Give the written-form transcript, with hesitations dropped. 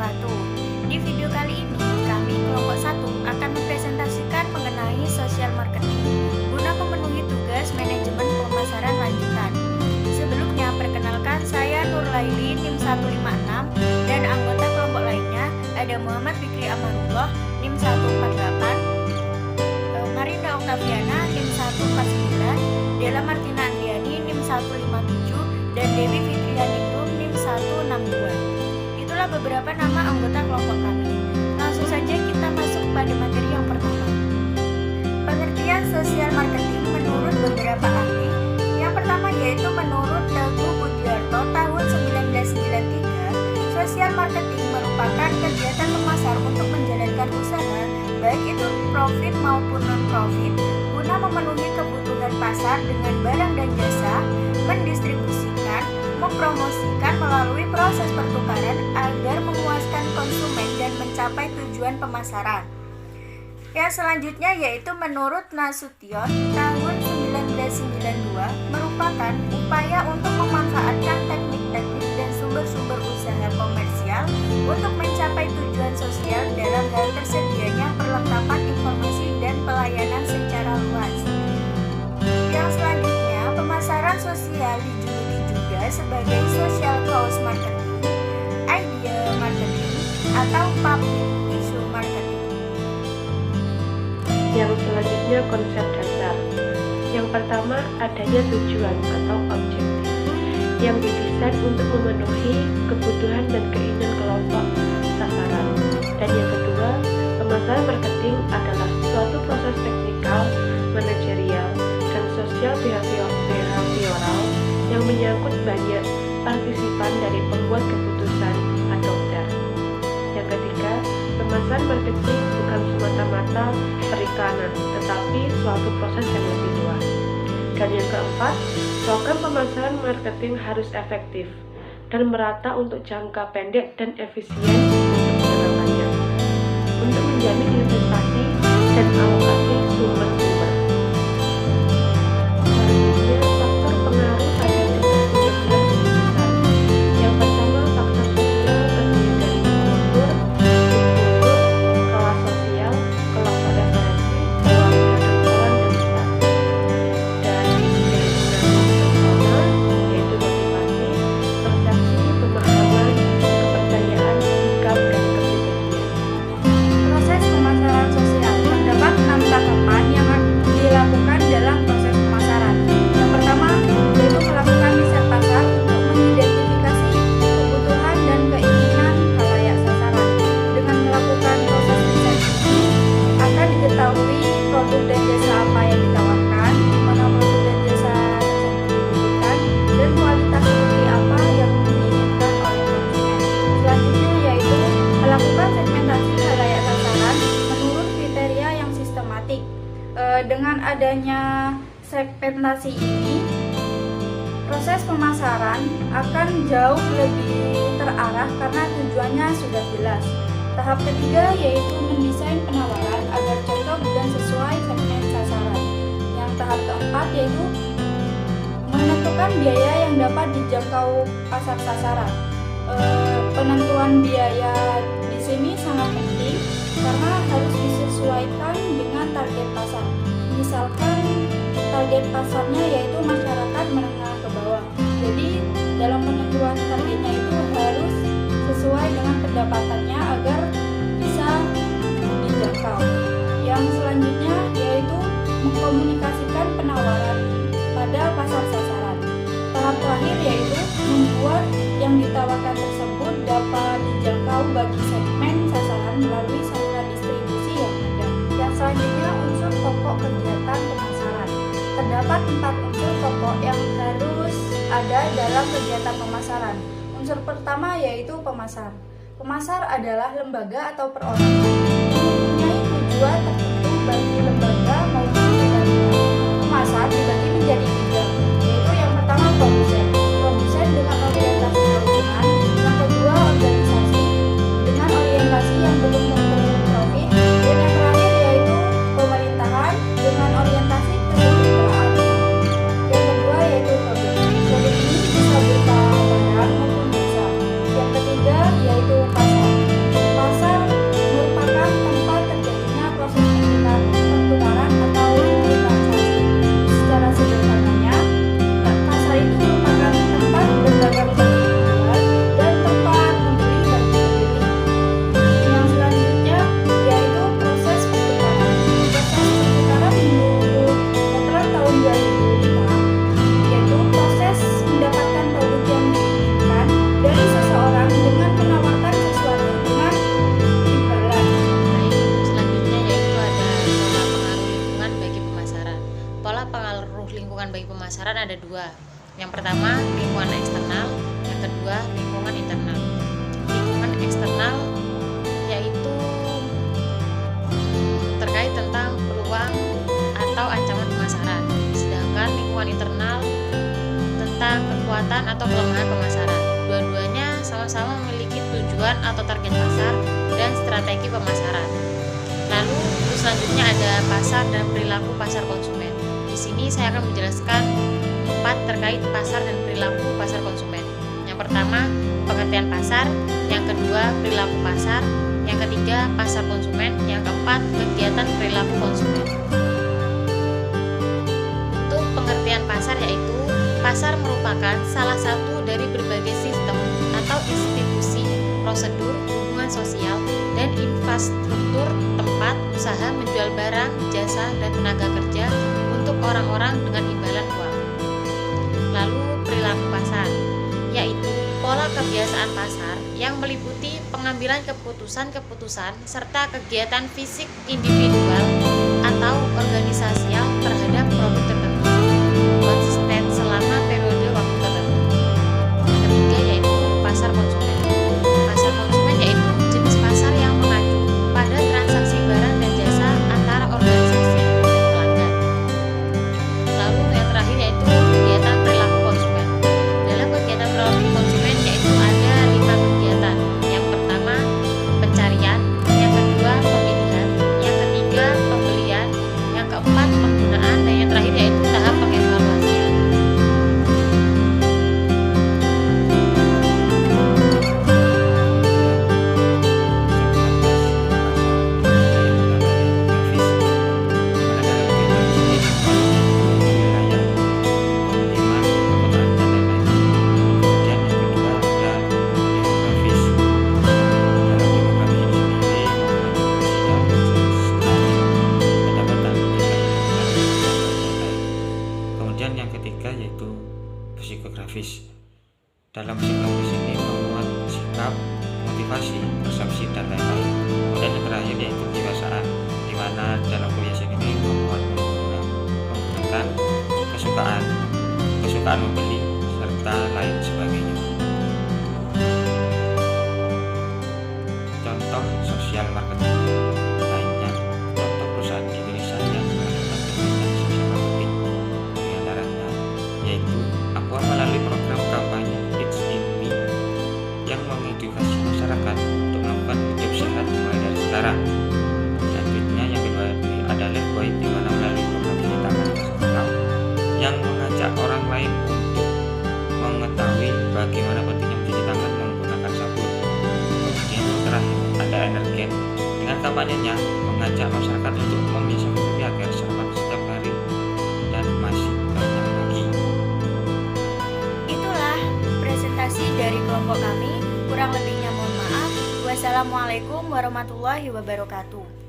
wabarakatuh. Di video kali ini, kami kelompok 1 akan mempresentasikan mengenai sosial marketing guna memenuhi tugas manajemen pemasaran lanjutan. Sebelumnya, perkenalkan saya Nurlaili NIM 156 dan anggota kelompok lainnya ada Muhammad Fikri Amarullah NIM 148, Marinda Oktaviana NIM 149, Della Martina Andriani NIM 157, dan Dewi Fitrianingrum NIM 162. Itulah beberapa nama anggota kelompok kami. Langsung saja kita masuk pada materi yang pertama. Pengertian sosial marketing menurut beberapa ahli. Yang pertama yaitu menurut Teguh Budiarto tahun 1993, sosial marketing merupakan kegiatan pemasar untuk menjalankan usaha, baik itu profit maupun non-profit, guna memenuhi kebutuhan pasar dengan barang dan jasa, mendistribusikan, mempromosikan melalui proses pertukaran agar memuaskan konsumen dan mencapai tujuan pemasaran. Yang selanjutnya yaitu menurut Nasution tahun 1992 merupakan upaya untuk memanfaatkan teknik-teknik dan sumber-sumber usaha komersial untuk mencapai tujuan sosial dalam hal tersedianya perlengkapan informasi dan pelayanan secara luas. Yang selanjutnya, pemasaran sosial dijuluki juga sebagai social cause marketing, idea marketing, atau public issue marketing. Yang selanjutnya konsep dasar. Yang pertama adanya tujuan atau objektif yang didesain untuk memenuhi kebutuhan dan keinginan kelompok sasaran. Dan yang kedua, pemasaran marketing adalah suatu proses teknikal, manajerial, dan sosial behavioral yang menyangkut banyak partisipan dari pembuat keputusan adopter. Yang ketiga, pemasaran marketing bukan semata-mata periklanan, tetapi suatu proses yang lebih luas. Dan yang keempat, program pemasaran marketing harus efektif dan merata untuk jangka pendek dan efisien untuk penerapannya, untuk menjamin investasi dan alokasi sumber-sumber. Selanjutnya, faktor pengaruh pada tingkat pengambilan keputusan. Yang pertama, faktor sosial terdiri dari kultur, kelas sosial, kelompok referensi, keluarga dan kawan dan staff. Dan dari pengaruh personal, yaitu motivasi, persepsi, pemahaman, kepercayaan, sikap, dan kepribadian. Proses pemasaran sosial terdapat 6 tahapan yang dilakukan dalam proses pemasaran. Yang pertama yaitu melakukan riset pasar untuk mengidentifikasi kebutuhan dan keinginan khalayak sasaran. Dengan melakukan proses riset ini akan diketahui produk dan jasa apa yang ditawarkan, di mana produk dan jasa tersebut dibutuhkan, dan kualitas seperti apa yang diinginkan oleh konsumen. Selanjutnya yaitu melakukan segmentasi khalayak sasaran menurut kriteria yang sistematik. Dengan adanya segmentasi ini, proses pemasaran akan jauh lebih terarah karena tujuannya sudah jelas. Tahap ketiga yaitu mendesain penawaran agar cocok dan sesuai segmen sasaran. Yang tahap keempat yaitu menentukan biaya yang dapat dijangkau pasar sasaran. Penentuan biaya di sini sangat penting karena harus disesuaikan dengan target pasar. Misalkan target pasarnya yaitu masyarakat menengah ke bawah. Jadi dalam penentuan targetnya itu harus sesuai dengan pendapatannya agar bisa dijangkau. Yang selanjutnya yaitu mengkomunikasikan penawaran pada pasar sasaran. Tahap terakhir yaitu membuat yang ditawarkan tersebut dapat dijangkau bagi segmen sasaran melalui saluran distribusi yang ada. Yang selanjutnya unsur pokok kegiatan pemasaran. Terdapat 4 unsur pokok yang harus ada dalam kegiatan pemasaran. Unsur pertama yaitu pemasar. Pemasar adalah lembaga atau perorangan yang mempunyai tujuan tertentu bagi lembaga maupun perorangan. Pemasar dibagi menjadi 3, yaitu yang pertama produsen. Produsen dengan orientasi keuntungan. Yang kedua organisasi dengan orientasi yang belum mempunyai profit. Dan yang terakhir yaitu pemerintahan dengan orientasi kesejahteraan. Yang kedua yaitu produk. Produk ini bisa berupa barang maupun jasa. Yang ketiga yaitu pasar. pertama lingkungan eksternal, yang kedua lingkungan internal. Lingkungan eksternal yaitu terkait tentang peluang atau ancaman pemasaran, sedangkan lingkungan internal tentang kekuatan atau kelemahan pemasaran. Dua-duanya sama-sama memiliki tujuan atau target pasar dan strategi pemasaran. Lalu selanjutnya ada pasar dan perilaku pasar konsumen. Di sini saya akan menjelaskan 4 terkait pasar dan perilaku pasar konsumen. Yang pertama, pengertian pasar, yang kedua, perilaku pasar, yang ketiga, pasar konsumen, yang keempat, kegiatan perilaku konsumen. Untuk pengertian pasar yaitu, pasar merupakan salah satu dari berbagai sistem atau institusi, prosedur, hubungan sosial, dan infrastruktur tempat usaha menjual barang, jasa, dan tenaga kerja untuk orang-orang dengan imbalan uang. Lalu perilaku pasar, yaitu pola kebiasaan pasar yang meliputi pengambilan keputusan-keputusan serta kegiatan fisik individual atau organisasial terhadap produk tertentu konsisten selama periode waktu tertentu. Yang ketiga yaitu pasar konsumen. Pasar konsumen yaitu jenis pasar yang mengacu pada transaksi barang dan jasa antara organisasi dan pelanggan. Lalu yang terakhir yaitu kegiatan perilaku konsumen. Dalam kegiatan perilaku konsumen yaitu ada 5 kegiatan. Yang pertama pencarian, yang kedua pemilihan, yang ketiga pembelian, yang keempat penggunaan, dan yang terakhir yaitu tahap pengevaluasian. Kemudian yang ketiga yaitu psikografis. Dalam psikografis ini memuat sikap, motivasi, persepsi, dan lain-lain. Kemudian yang terakhir yaitu kebiasaan, di mana dalam kebiasaan ini memuat menggunakan kesukaan membeli, serta lain sebagainya. Contoh sosial marketing lainnya, contoh perusahaan di Indonesia yang melakukan kegiatan sosial marketing diantaranya yaitu Aqua melalui program kampanye It's in Me yang mengedukasi masyarakat untuk melakukan hidup sehat mulai dari sekarang. Selanjutnya yang kedua ada Lifebuoy, di mana melalui program cuci tangan nasional yang mengajak orang lain untuk mengetahui bagaimana pentingnya mencuci tangan menggunakan sabun. Kemudian yang terakhir ada Energen, dengan kampanyenya mengajak masyarakat untuk membiasakan diri agar sarapan setiap hari dan masih banyak lagi. Itulah presentasi dari kelompok kami. Kurang lebihnya mohon maaf. Wassalamualaikum warahmatullahi wabarakatuh.